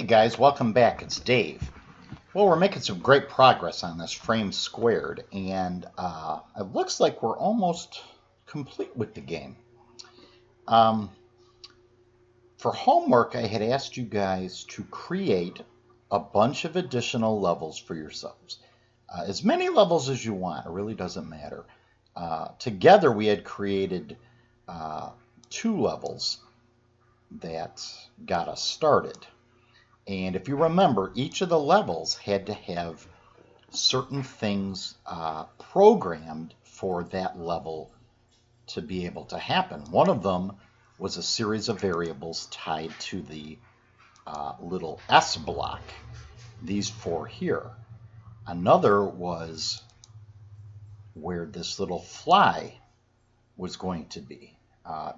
Guys, welcome back. It's Dave. Well, we're making some great progress on this frame squared, and it looks like we're almost complete with the game. For homework, I had asked you guys to create a bunch of additional levels for yourselves. As many levels as you want, it really doesn't matter. Together, we had created 2 levels that got us started. And if you remember, each of the levels had to have certain things programmed for that level to be able to happen. One of them was a series of variables tied to the little S block, these 4 here. Another was where this little fly was going to be,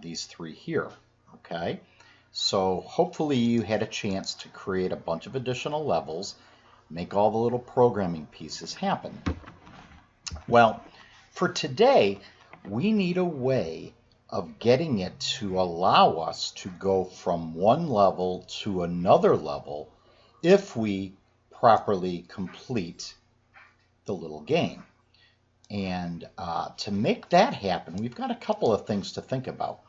these 3 here, okay? So hopefully you had a chance to create a bunch of additional levels, make all the little programming pieces happen. Well, for today, we need a way of getting it to allow us to go from one level to another level if we properly complete the little game. And to make that happen, we've got a couple of things to think about.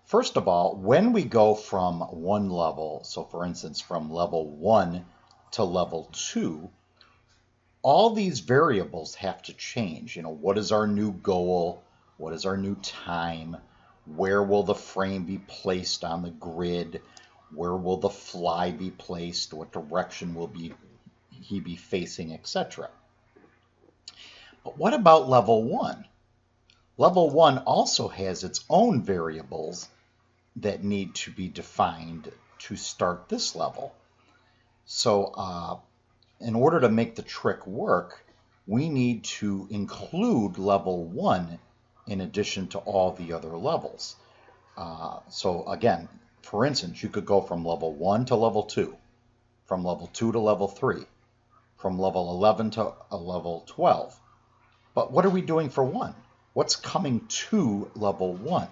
First of all, when we go from one level, so for instance from level 1 to level 2, all these variables have to change. What is our new goal? What is our new time? Where will the frame be placed on the grid? Where will the fly be placed? What direction will he be facing, etc. But what about level 1? Level 1 also has its own variables that need to be defined to start this level. So in order to make the trick work, we need to include level 1 in addition to all the other levels. So again, for instance, you could go from level 1 to level 2, from level 2 to level 3, from level 11 to level 12. But what are we doing for 1? What's coming to level 1?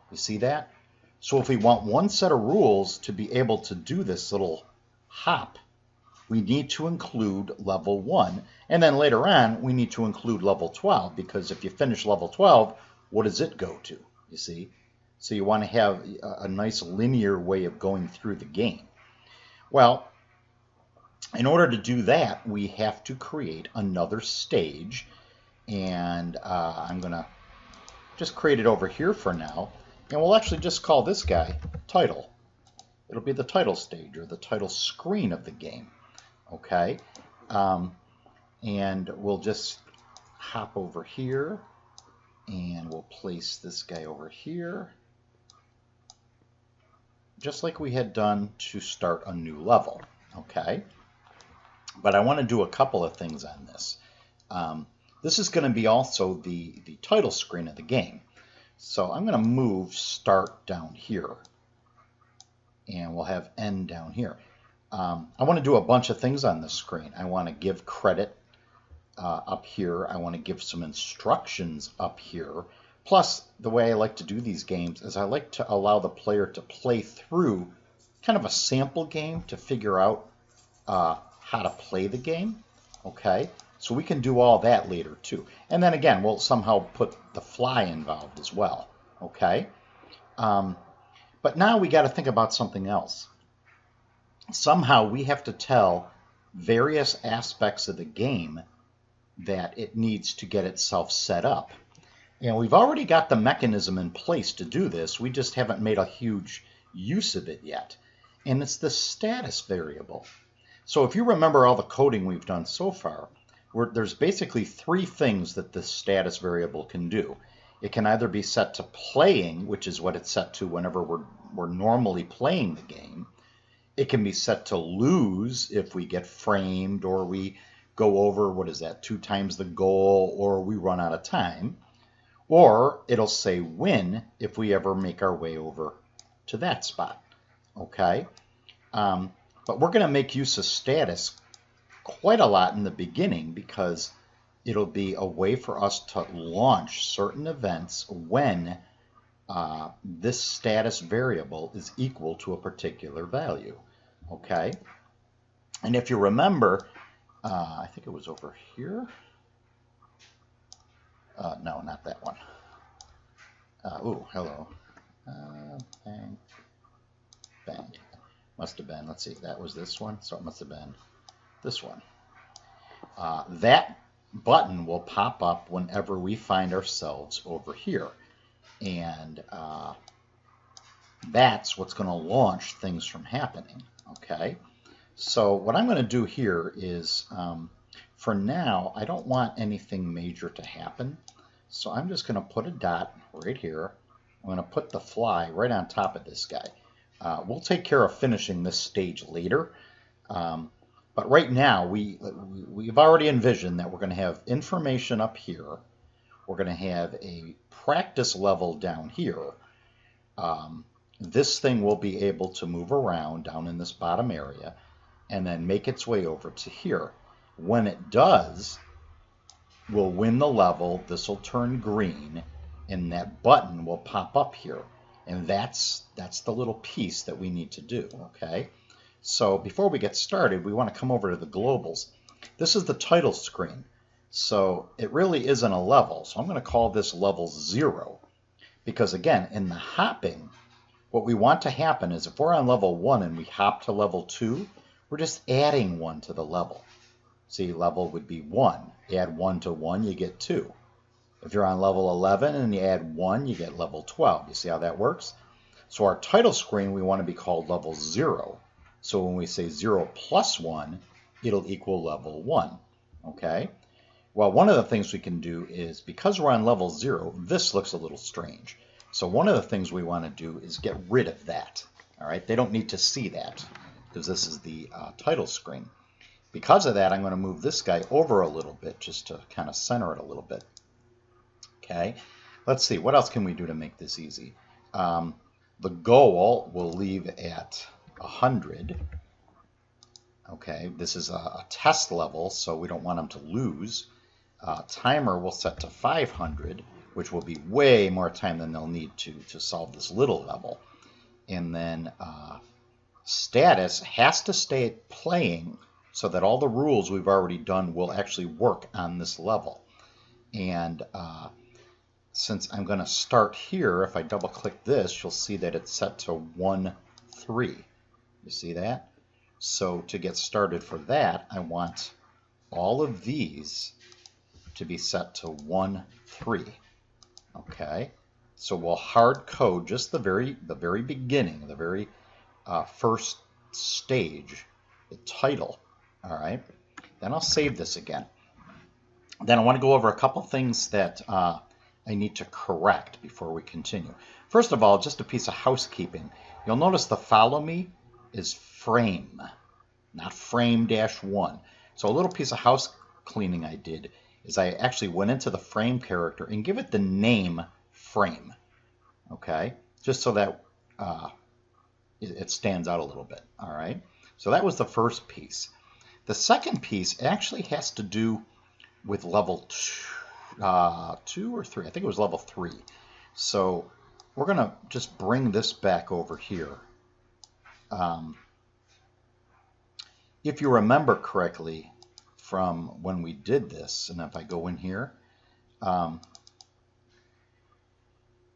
You see that? So if we want one set of rules to be able to do this little hop, we need to include level 1. And then later on, we need to include level 12, because if you finish level 12, what does it go to? You see? So you want to have a nice linear way of going through the game. Well, in order to do that, we have to create another stage. And I'm going to just create it over here for now. And we'll actually just call this guy title. It'll be the title stage or the title screen of the game. Okay? And we'll just hop over here and we'll place this guy over here, just like we had done to start a new level. Okay? But I want to do a couple of things on this. This is going to be also the title screen of the game. So I'm going to move start down here, and we'll have end down here. I want to do a bunch of things on this screen. I want to give credit up here. I want to give some instructions up here. Plus, the way I like to do these games is I like to allow the player to play through kind of a sample game to figure out how to play the game. Okay? So we can do all that later too. And then again, we'll somehow put the fly involved as well. Okay? But now we got to think about something else. Somehow we have to tell various aspects of the game that it needs to get itself set up. And we've already got the mechanism in place to do this. We just haven't made a huge use of it yet. And it's the status variable. So if you remember all the coding we've done so far, there's basically 3 things that this status variable can do. It can either be set to playing, which is what it's set to whenever we're normally playing the game. It can be set to lose if we get framed, or we go over, 2 times the goal, or we run out of time. Or it'll say win if we ever make our way over to that spot. Okay? But we're going to make use of status quite a lot in the beginning, because it'll be a way for us to launch certain events when this status variable is equal to a particular value. Okay? And if you remember, I think it was over here. No, not that one. Ooh, hello. Bang, bang. Must have been, let's see, that was this one, so it must have been this one. That button will pop up whenever we find ourselves over here. And that's what's going to launch things from happening, okay? So what I'm going to do here is, for now, I don't want anything major to happen. So I'm just going to put a dot right here. I'm going to put the fly right on top of this guy. We'll take care of finishing this stage later. But right now, we've already envisioned that we're going to have information up here. We're going to have a practice level down here. This thing will be able to move around down in this bottom area and then make its way over to here. When it does, we'll win the level, this will turn green, and that button will pop up here. And that's the little piece that we need to do, okay? So before we get started, we want to come over to the globals. This is the title screen. So it really isn't a level. So I'm going to call this level 0. Because again, in the hopping, what we want to happen is if we're on level 1 and we hop to level 2, we're just adding 1 to the level. See, level would be 1. Add 1 to 1, you get 2. If you're on level 11 and you add 1, you get level 12. You see how that works? So our title screen, we want to be called level 0. So when we say 0 plus 1, it'll equal level 1. Okay? Well, one of the things we can do is, because we're on level 0, this looks a little strange. So one of the things we want to do is get rid of that. All right? They don't need to see that because this is the title screen. Because of that, I'm going to move this guy over a little bit just to kind of center it a little bit. Okay? Let's see. What else can we do to make this easy? The goal we'll leave at 100. Okay, this is a test level, so we don't want them to lose. Timer we'll set to 500, which will be way more time than they'll need to solve this little level. And then status has to stay playing so that all the rules we've already done will actually work on this level. And since I'm going to start here, if I double click this, you'll see that it's set to 1, 3. You see that? So to get started for that, I want all of these to be set to 1, 3. Okay? So we'll hard code just the very beginning, the very first stage, the title. All right? Then I'll save this again. Then I want to go over a couple things that I need to correct before we continue. First of all, just a piece of housekeeping. You'll notice the follow me is frame, not frame-1. So a little piece of house cleaning I did is I actually went into the frame character and give it the name frame, okay? Just so that it stands out a little bit, all right? So that was the first piece. The second piece actually has to do with level 2 or 3. I think it was level 3. So we're going to just bring this back over here. If you remember correctly from when we did this, and if I go in here,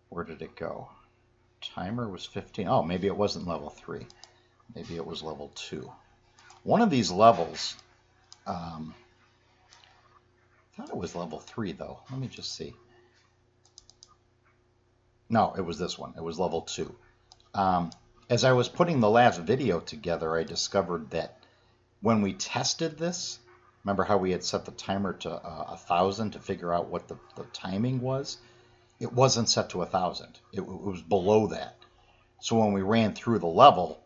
where did it go? Timer was 15. Oh, maybe it wasn't level 3. Maybe it was level 2. One of these levels, I thought it was level 3 though. Let me just see. No, it was this one. It was level 2. As I was putting the last video together, I discovered that when we tested this, remember how we had set the timer to 1,000 to figure out what the timing was? It wasn't set to 1,000. It was below that. So when we ran through the level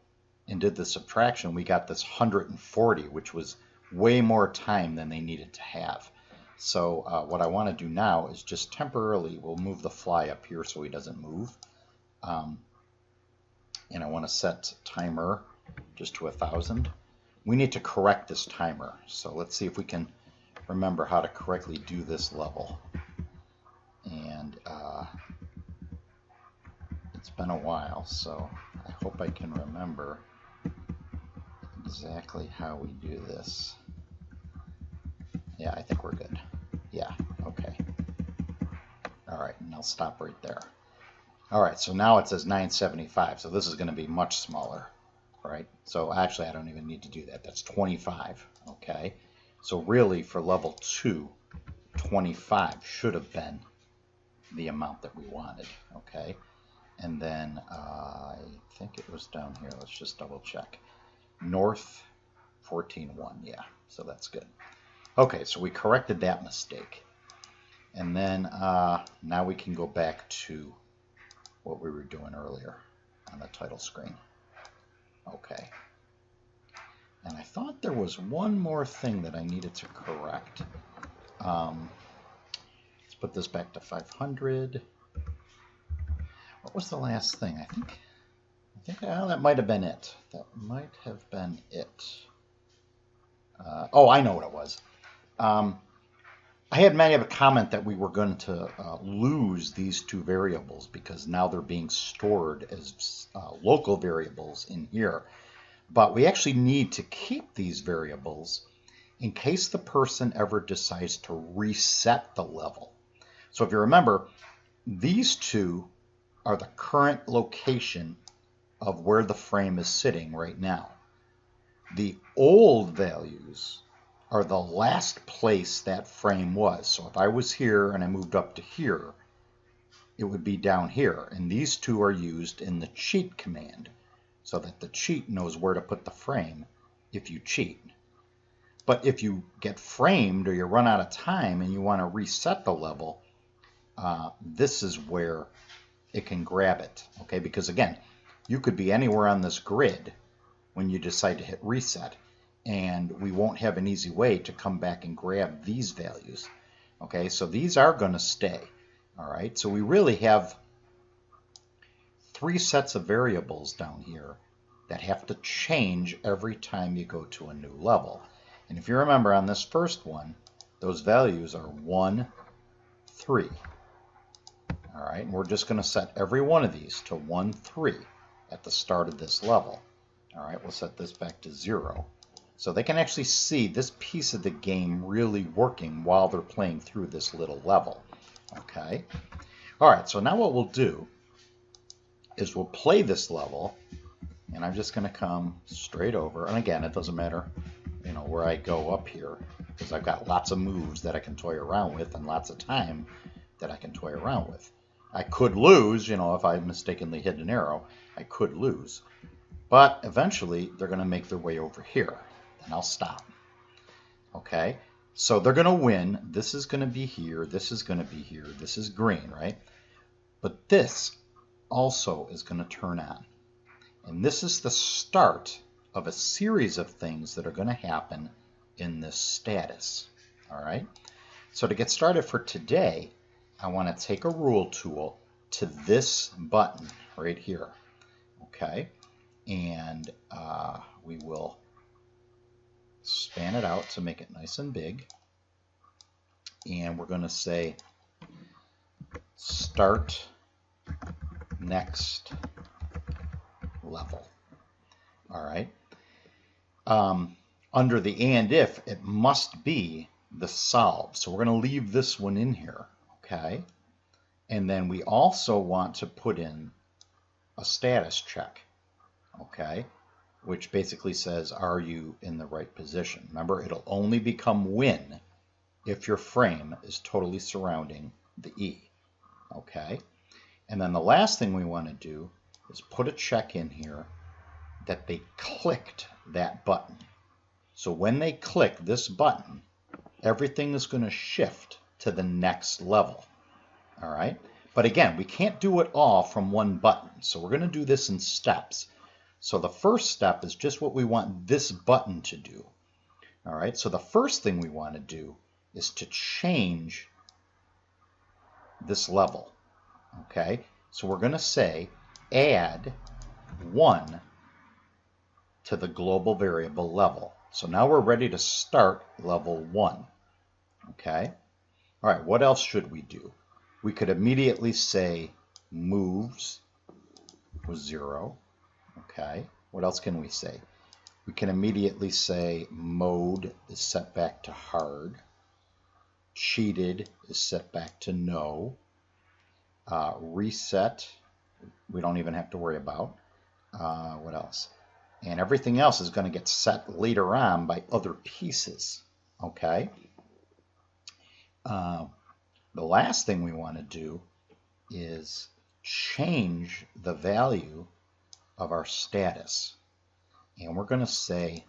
and did the subtraction, we got this 140, which was way more time than they needed to have. So what I want to do now is just temporarily, we'll move the fly up here so he doesn't move. And I want to set timer just to 1,000. We need to correct this timer. So let's see if we can remember how to correctly do this level. And it's been a while, so I hope I can remember. exactly how we do this. Yeah, I think we're good. Yeah, okay. All right, and I'll stop right there. All right, so now it says 975, so this is going to be much smaller, right? So actually, I don't even need to do that. That's 25, okay? So really, for level 2, 25 should have been the amount that we wanted, okay? And then I think it was down here. Let's just double check. North 14.1, yeah, so that's good. Okay, so we corrected that mistake. And then now we can go back to what we were doing earlier on the title screen. Okay. And I thought there was one more thing that I needed to correct. Let's put this back to 500. What was the last thing? I think that might have been it. That might have been it. Oh, I know what it was. I had many of a comment that we were going to lose these two variables because now they're being stored as local variables in here. But we actually need to keep these variables in case the person ever decides to reset the level. So if you remember, these two are the current location of where the frame is sitting right now. The old values are the last place that frame was. So if I was here and I moved up to here, it would be down here. And these two are used in the cheat command so that the cheat knows where to put the frame if you cheat. But if you get framed or you run out of time and you want to reset the level, this is where it can grab it, okay? Because again, you could be anywhere on this grid when you decide to hit reset, and we won't have an easy way to come back and grab these values, okay? So these are going to stay, all right? So we really have 3 sets of variables down here that have to change every time you go to a new level. And if you remember on this first one, those values are 1, 3. All right, and we're just going to set every one of these to 1, 3 at the start of this level. All right, we'll set this back to 0. So they can actually see this piece of the game really working while they're playing through this little level. Okay. All right, so now what we'll do is we'll play this level, and I'm just going to come straight over. And again, it doesn't matter, you know, where I go up here because I've got lots of moves that I can toy around with and lots of time that I can toy around with. I could lose, you know, if I mistakenly hit an arrow, I could lose. But eventually, they're going to make their way over here, and I'll stop. Okay, so they're going to win. This is going to be here. This is going to be here. This is green, right? But this also is going to turn on. And this is the start of a series of things that are going to happen in this status. All right, so to get started for today, I want to take a rule tool to this button right here, okay? And we will span it out to make it nice and big. And we're going to say start next level. All right. Under the and if, it must be the solve. So we're going to leave this one in here. Okay, and then we also want to put in a status check, okay, which basically says, are you in the right position? Remember, it'll only become win if your frame is totally surrounding the E, okay? And then the last thing we want to do is put a check in here that they clicked that button. So when they click this button, everything is going to shift to the next level. All right, but again, we can't do it all from one button. So we're going to do this in steps. So the first step is just what we want this button to do. All right, so the first thing we want to do is to change this level. Okay, so we're going to say add 1 to the global variable level. So now we're ready to start level 1. Okay, all right, what else should we do? We could immediately say moves was 0. Okay, what else can we say? we can immediately say mode is set back to hard. Cheated is set back to no. Reset, we don't even have to worry about. What else? And everything else is going to get set later on by other pieces. Okay? The last thing we want to do is change the value of our status. And we're going to say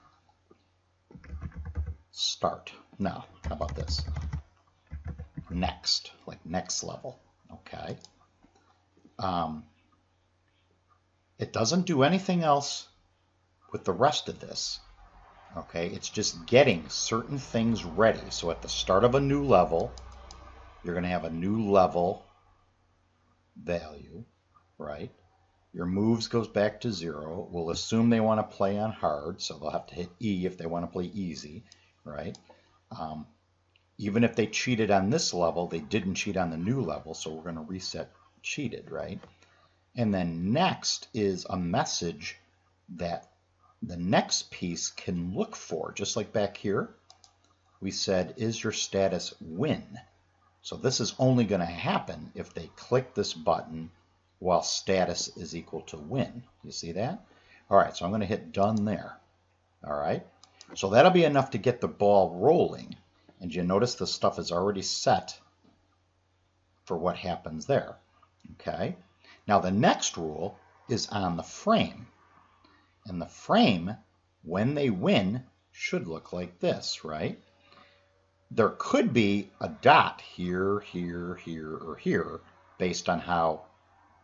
start. No, how about this? Next, like next level. Okay. It doesn't do anything else with the rest of this. Okay, it's just getting certain things ready. So at the start of a new level, you're going to have a new level value, right? Your moves goes back to 0. We'll assume they want to play on hard, so they'll have to hit E if they want to play easy, right? Even if they cheated on this level, they didn't cheat on the new level, so we're going to reset cheated, right? And then next is a message that the next piece can look for. Just like back here, we said, is your status win? So this is only going to happen if they click this button while status is equal to win. You see that? All right, so I'm going to hit done there. All right, so that'll be enough to get the ball rolling. And you notice the stuff is already set for what happens there. Okay, now the next rule is on the frame. And the frame, when they win, should look like this, right? There could be a dot here, here, here, or here, based on how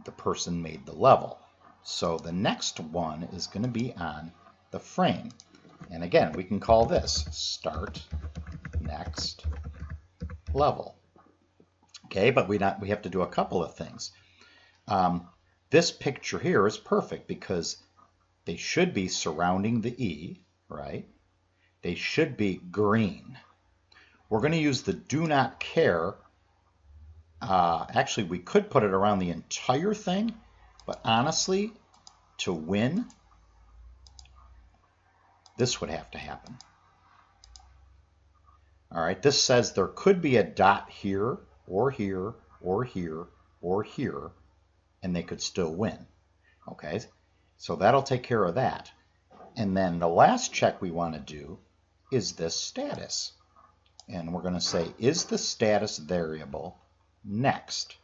the person made the level. So the next one is going to be on the frame. And again, we can call this start next level. Okay, but we have to do a couple of things. This picture here is perfect because they should be surrounding the E, right? They should be green. We're going to use the do not care. Actually, we could put it around the entire thing, but honestly, to win, this would have to happen. All right, this says there could be a dot here, or here, or here, or here, and they could still win. Okay, so that'll take care of that. And then the last check we want to do is this status. And we're going to say, is the status variable next?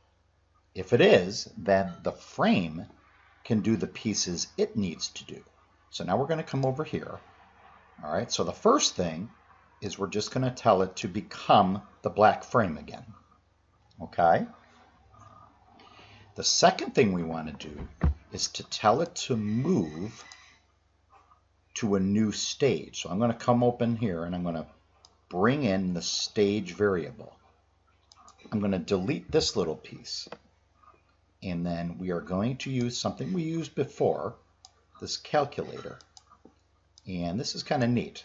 If it is, then the frame can do the pieces it needs to do. So now we're going to come over here. All right, so the first thing is we're just going to tell it to become the black frame again. Okay? The second thing we want to do is to tell it to move to a new stage. So I'm going to come open here and I'm going to bring in the stage variable. I'm going to delete this little piece. And then we are going to use something we used before, this calculator. And this is kind of neat.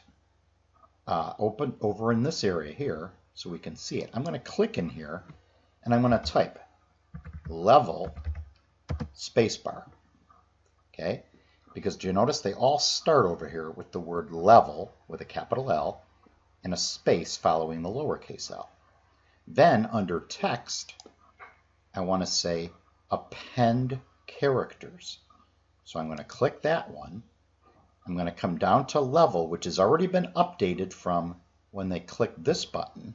Open over in this area here so we can see it. I'm going to click in here and I'm going to type level spacebar. Okay? Because do you notice they all start over here with the word level with a capital L and a space following the lowercase l. Then under text, I want to say append characters. So I'm going to click that one. I'm going to come down to level, which has already been updated from when they click this button.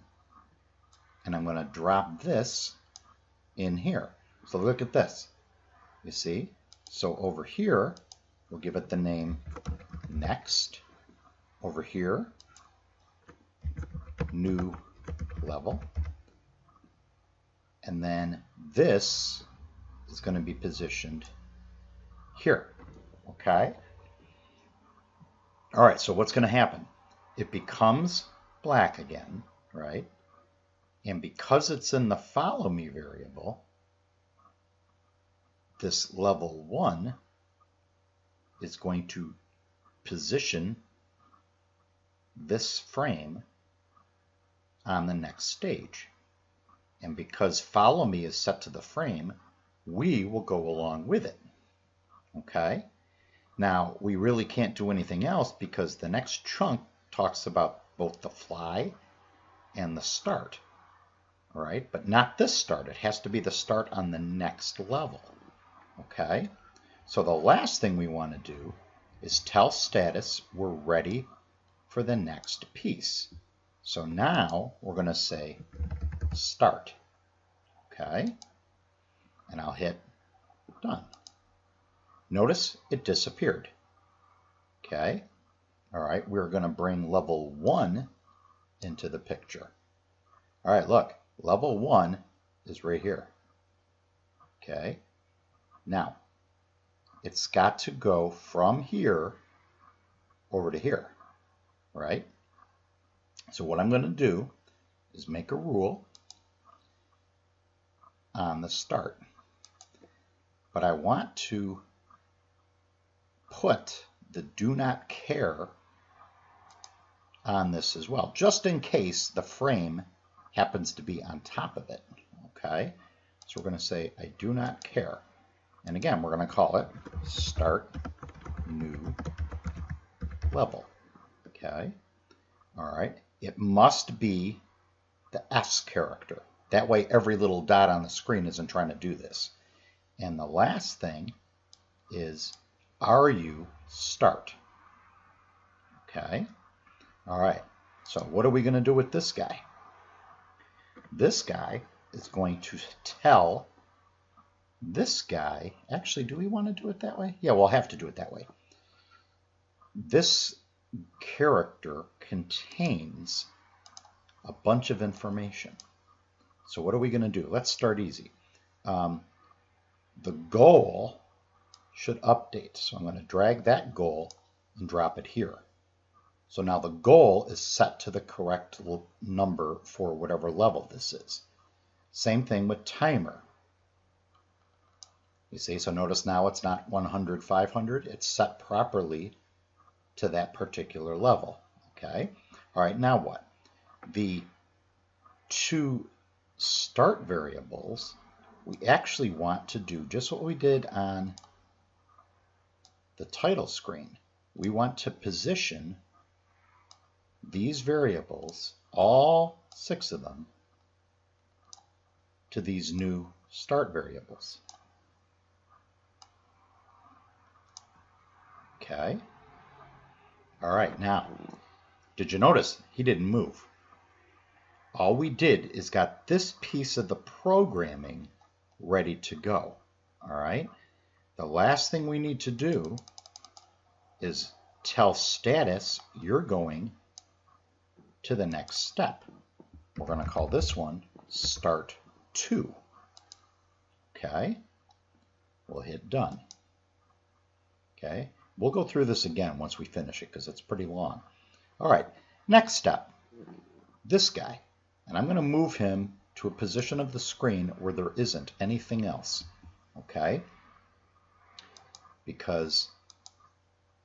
And I'm going to drop this in here. So look at this. You see? So over here, we'll give it the name next. Over here, new level. And then this is going to be positioned here. Okay? All right, so what's going to happen? It becomes black again, right? And because it's in the follow me variable, this level 1 is going to position this frame on the next stage. And because follow me is set to the frame, we will go along with it. Okay? Now, we really can't do anything else because the next chunk talks about both the fly and the start. All right, but not this start. It has to be the start on the next level. Okay, so the last thing we want to do is tell status we're ready for the next piece. So now we're going to say start. Okay, and I'll hit done. Notice it disappeared. Okay, all right, we're going to bring level 1 into the picture. All right, look, level 1 is right here. Okay, now it's got to go from here over to here, right? So what I'm going to do is make a rule on the start, but I want to put the do not care on this as well, just in case the frame happens to be on top of it. Okay, so we're going to say I do not care, and again we're going to call it start new level. Okay, all right, it must be the S character. That way every little dot on the screen isn't trying to do this. And the last thing is are you start. Okay, all right, so what are we going to do with this guy? This guy is going to tell this guy, actually, do we want to do it that way? Yeah, we'll have to do it that way. This character contains a bunch of information. So what are we going to do? Let's start easy. The goal should update. So I'm going to drag that goal and drop it here. So now the goal is set to the correct number for whatever level this is. Same thing with timer. You see, so notice now it's not 100, 500. It's set properly to that particular level. Okay. All right, now what? The two start variables, we actually want to do just what we did on the title screen. We want to position these variables, all 6 of them, to these new start variables. Okay. All right, now, did you notice he didn't move? All we did is got this piece of the programming ready to go. All right. The last thing we need to do is tell status you're going to the next step. We're going to call this one start 2. Okay. We'll hit done. Okay. We'll go through this again once we finish it because it's pretty long. All right. Next step. This guy. And I'm going to move him to a position of the screen where there isn't anything else. Okay. Because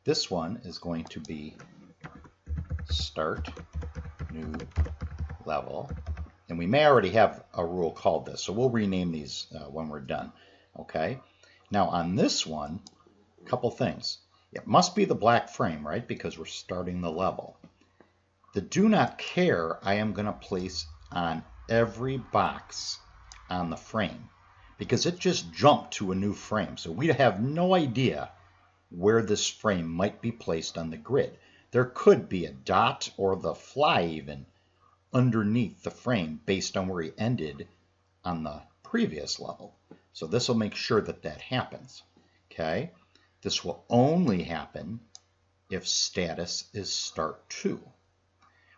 this one is going to be start new level. And we may already have a rule called this, so we'll rename these when we're done. Okay. Now on this one, a couple things. It must be the black frame, right? Because we're starting the level. The do not care I am going to place on every box on the frame because it just jumped to a new frame. So we have no idea where this frame might be placed on the grid. There could be a dot or the fly even underneath the frame based on where he ended on the previous level. So this will make sure that that happens. Okay. This will only happen if status is start 2.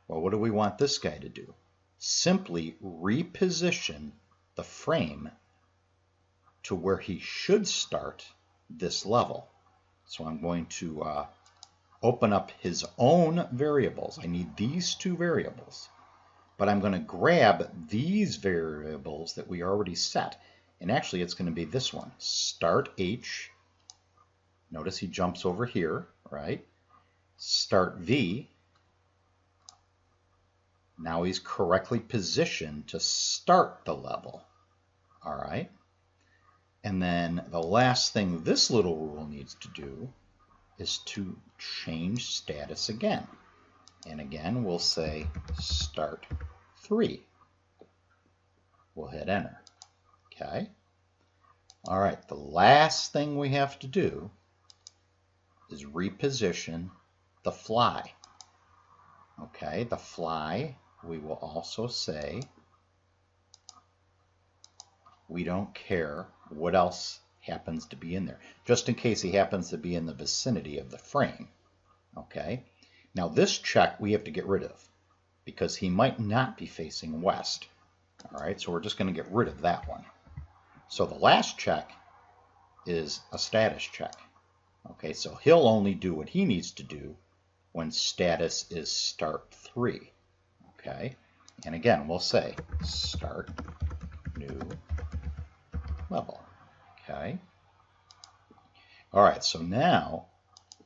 Well, what do we want this guy to do? Simply reposition the frame to where he should start this level. So I'm going to open up his own variables. I need these 2 variables, but I'm going to grab these variables that we already set. And actually it's going to be this one, start H. Notice he jumps over here, right? Start V. Now he's correctly positioned to start the level. All right. And then the last thing this little rule needs to do is to change status again. And again, we'll say start 3. We'll hit enter. Okay. All right, the last thing we have to do is reposition the fly. Okay, the fly, we will also say we don't care what else happens to be in there, just in case he happens to be in the vicinity of the frame. Okay, now this check we have to get rid of because he might not be facing west. All right, so we're just going to get rid of that one. So the last check is a status check. Okay, so he'll only do what he needs to do when status is start 3. Okay, and again we'll say start new level. Okay, all right, so now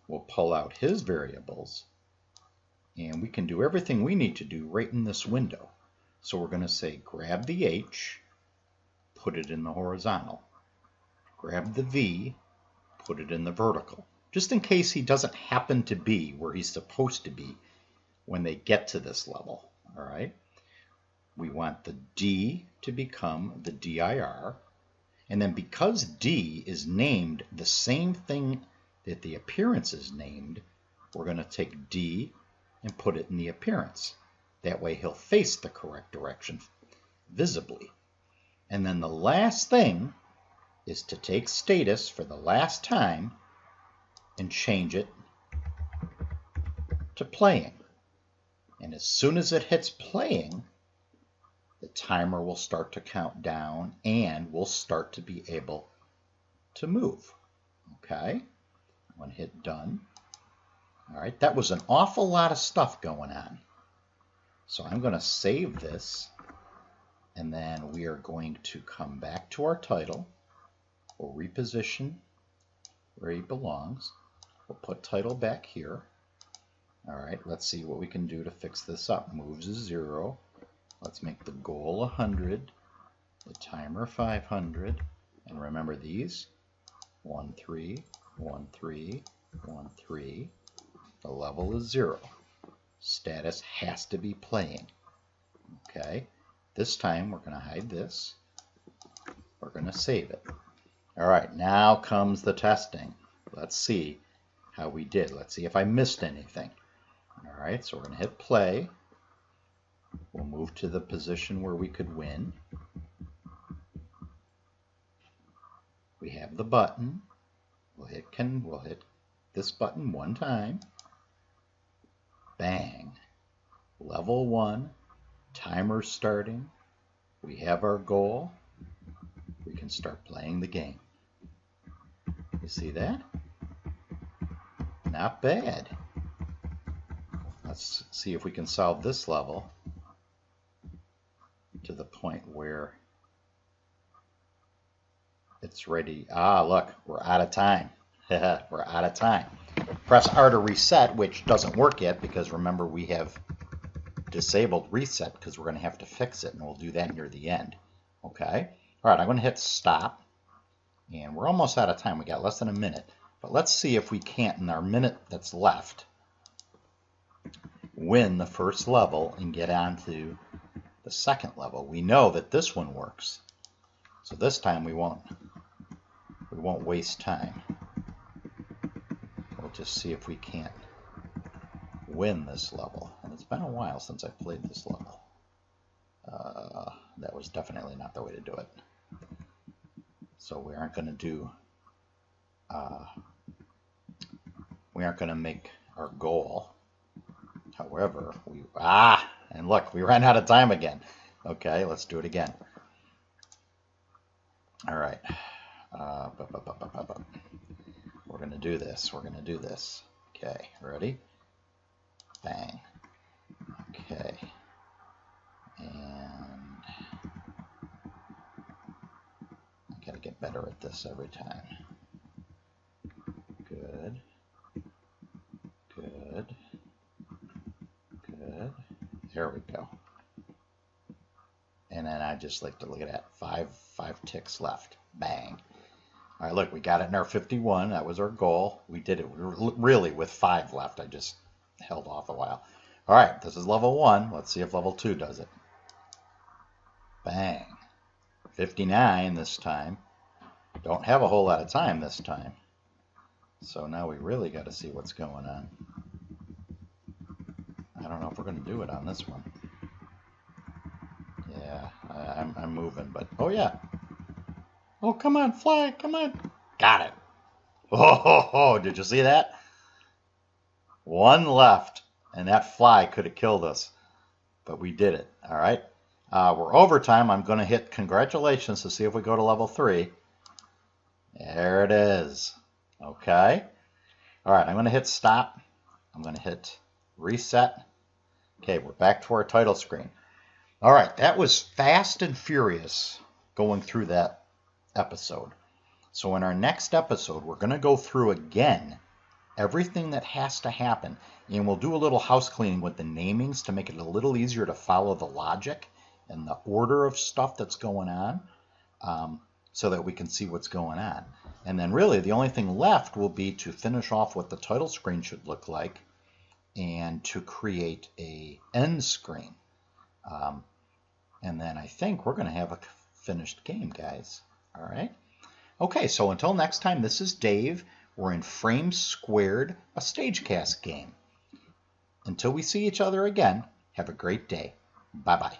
we'll pull out his variables and we can do everything we need to do right in this window. So we're going to say grab the H, put it in the horizontal, grab the V, put it in the vertical, just in case he doesn't happen to be where he's supposed to be when they get to this level. All right, we want the D to become the dir, and then because D is named the same thing that the appearance is named, we're going to take D and put it in the appearance. That way he'll face the correct direction visibly. And then the last thing is to take status for the last time and change it to playing. And as soon as it hits playing, the timer will start to count down and we'll start to be able to move. Okay, I'm going to hit done. All right, that was an awful lot of stuff going on. So I'm going to save this, and then we are going to come back to our title. We'll reposition where he belongs. We'll put title back here. All right, let's see what we can do to fix this up. Moves is 0. Let's make the goal 100, the timer 500, and remember these: 1, 3, 1, 3, 1, 3. The level is 0. Status has to be playing. Okay, this time we're going to hide this. We're going to save it. All right, now comes the testing. Let's see how we did. Let's see if I missed anything. All right, so we're going to hit play. We'll move to the position where we could win. We have the button. We'll hit this button one time. Bang. Level 1. Timer starting. We have our goal. We can start playing the game. You see that? Not bad. Let's see if we can solve this level to the point where it's ready. Ah, look, we're out of time. We're out of time. Press R to reset, which doesn't work yet because remember we have disabled reset because we're going to have to fix it, and we'll do that near the end. Okay. All right, I'm going to hit stop, and we're almost out of time. We got less than a minute, but let's see if we can't, in our minute that's left, win the first level and get on to the second level. We know that this one works, so this time we won't waste time. We'll just see if we can't win this level. And it's been a while since I played this level. That was definitely not the way to do it. So we aren't going to do, we aren't going to make our goal. However, and look, we ran out of time again. Okay, let's do it again. All right. We're going to do this. We're going to do this. Okay, ready? Bang. Okay. And I got to get better at this every time. Good. Good. Good. There we go. And then I just like to look at that. Five ticks left. Bang. All right, look, we got it in our 51. That was our goal. We did it really with 5 left. I just held off a while. All right, this is level 1. Let's see if level 2 does it. Bang. 59 this time. Don't have a whole lot of time this time. So now we really got to see what's going on. I don't know if we're going to do it on this one. Yeah, I'm moving, but oh yeah. Oh, come on, fly, come on. Got it. Oh, did you see that? 1 left, and that fly could have killed us, but we did it. All right. We're overtime. I'm going to hit congratulations to see if we go to level 3. There it is. Okay. All right, I'm going to hit stop. I'm going to hit reset. Okay, we're back to our title screen. All right, that was fast and furious going through that episode. So in our next episode, we're going to go through again everything that has to happen, and we'll do a little house cleaning with the namings to make it a little easier to follow the logic and the order of stuff that's going on, so that we can see what's going on. And then really the only thing left will be to finish off what the title screen should look like and to create a end screen. And then I think we're going to have a finished game, guys. All right. Okay, so until next time, this is Dave. We're in Frames Squared, a Stagecast game. Until we see each other again, have a great day. Bye-bye.